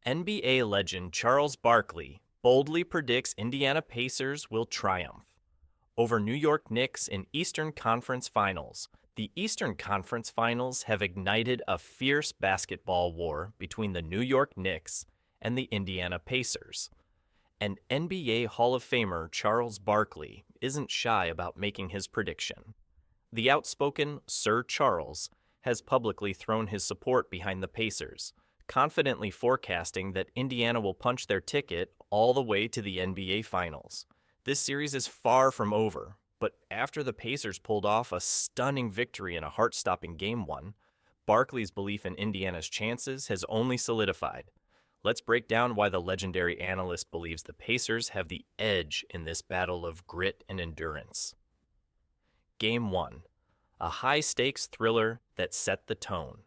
NBA legend Charles Barkley boldly predicts Indiana Pacers will triumph over New York Knicks in Eastern Conference Finals. The Eastern Conference Finals have ignited a fierce basketball war between the New York Knicks and the Indiana Pacers. And NBA Hall of Famer Charles Barkley isn't shy about making his prediction. The outspoken Sir Charles has publicly thrown his support behind the Pacers, confidently forecasting that Indiana will punch their ticket all the way to the NBA Finals. This series is far from over, but after the Pacers pulled off a stunning victory in a heart-stopping Game 1, Barkley's belief in Indiana's chances has only solidified. Let's break down why the legendary analyst believes the Pacers have the edge in this battle of grit and endurance. Game 1, a high-stakes thriller that set the tone.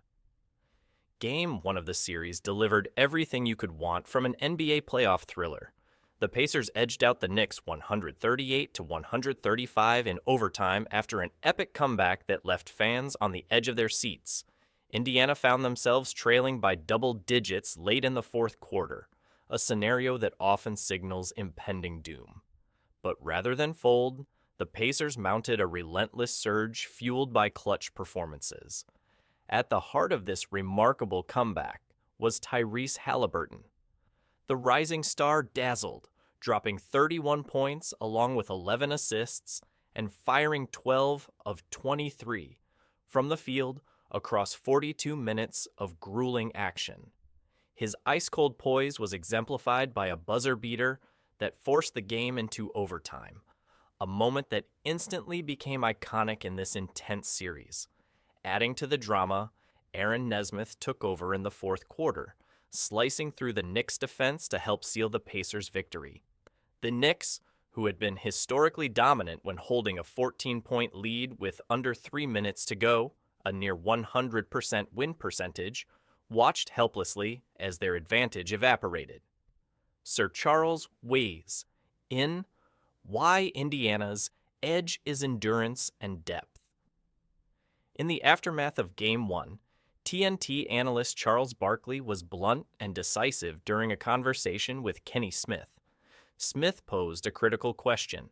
Game 1 of the series delivered everything you could want from an NBA playoff thriller. The Pacers edged out the Knicks 138-135 in overtime after an epic comeback that left fans on the edge of their seats. Indiana found themselves trailing by double digits late in the fourth quarter, a scenario that often signals impending doom. But rather than fold, the Pacers mounted a relentless surge fueled by clutch performances. At the heart of this remarkable comeback was Tyrese Haliburton. The rising star dazzled, dropping 31 points along with 11 assists and firing 12 of 23 from the field across 42 minutes of grueling action. His ice-cold poise was exemplified by a buzzer beater that forced the game into overtime, a moment that instantly became iconic in this intense series. Adding to the drama, Aaron Nesmith took over in the fourth quarter, slicing through the Knicks' defense to help seal the Pacers' victory. The Knicks, who had been historically dominant when holding a 14-point lead with under 3 minutes to go, a near 100% win percentage, watched helplessly as their advantage evaporated. Sir Charles weighs in Why Indiana's Edge is Endurance and Depth. In the aftermath of Game 1, TNT analyst Charles Barkley was blunt and decisive during a conversation with Kenny Smith. Smith posed a critical question.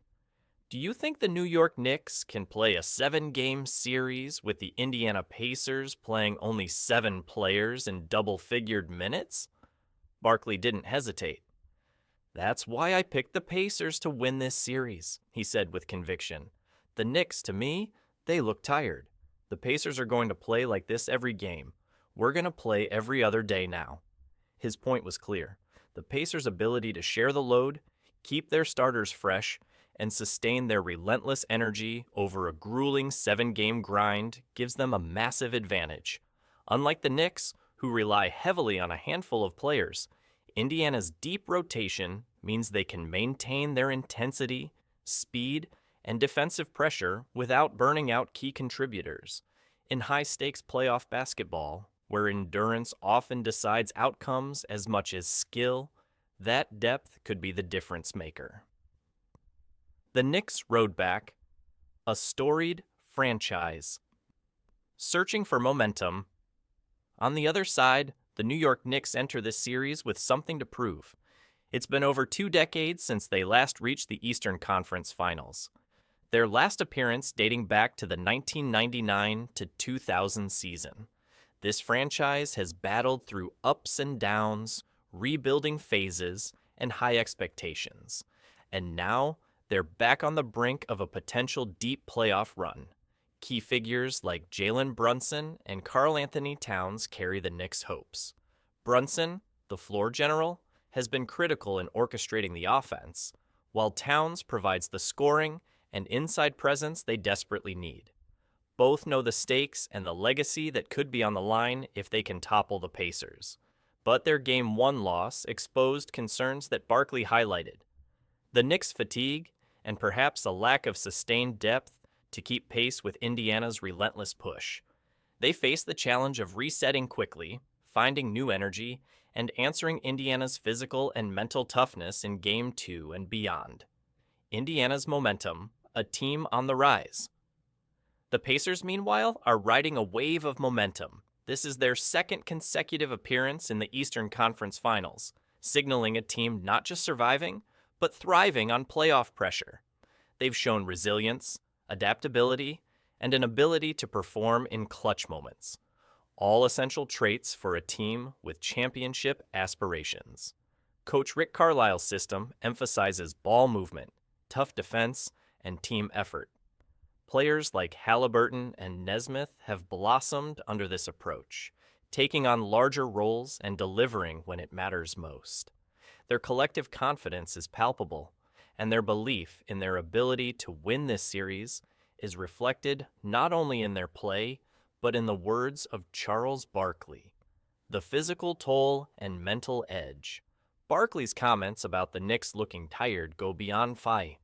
Do you think the New York Knicks can play a 7-game series with the Indiana Pacers playing only 7 players in double-figured minutes? Barkley didn't hesitate. That's why I picked the Pacers to win this series, he said with conviction. The Knicks, to me, they look tired. The Pacers are going to play like this every game. We're going to play every other day now. His point was clear. The Pacers' ability to share the load, keep their starters fresh, and sustain their relentless energy over a grueling 7-game grind gives them a massive advantage. Unlike the Knicks, who rely heavily on a handful of players, Indiana's deep rotation means they can maintain their intensity, speed, and defensive pressure without burning out key contributors. In high-stakes playoff basketball, where endurance often decides outcomes as much as skill, that depth could be the difference maker. The Knicks rode back, a storied franchise. Searching for momentum. On the other side, the New York Knicks enter this series with something to prove. It's been over 2 decades since they last reached the Eastern Conference Finals. Their last appearance dating back to the 1999 to 2000 season. This franchise has battled through ups and downs, rebuilding phases, and high expectations. And now, they're back on the brink of a potential deep playoff run. Key figures like Jalen Brunson and Karl-Anthony Towns carry the Knicks' hopes. Brunson, the floor general, has been critical in orchestrating the offense, while Towns provides the scoring and inside presence they desperately need. Both know the stakes and the legacy that could be on the line if they can topple the Pacers. But their Game 1 loss exposed concerns that Barkley highlighted. The Knicks' fatigue and perhaps a lack of sustained depth to keep pace with Indiana's relentless push. They face the challenge of resetting quickly, finding new energy, and answering Indiana's physical and mental toughness in Game 2 and beyond. Indiana's momentum, a team on the rise. The Pacers, meanwhile, are riding a wave of momentum, This is their second consecutive appearance in the Eastern Conference Finals, signaling a team not just surviving, but thriving on playoff pressure. They've shown resilience, adaptability, and an ability to perform in clutch moments, all essential traits for a team with championship aspirations. Coach Rick Carlisle's system emphasizes ball movement, tough defense, and team effort. Players like Haliburton and Nesmith have blossomed under this approach, taking on larger roles and delivering when it matters most. Their collective confidence is palpable, and their belief in their ability to win this series is reflected not only in their play, but in the words of Charles Barkley. The physical toll and mental edge. Barkley's comments about the Knicks looking tired go beyond Phi.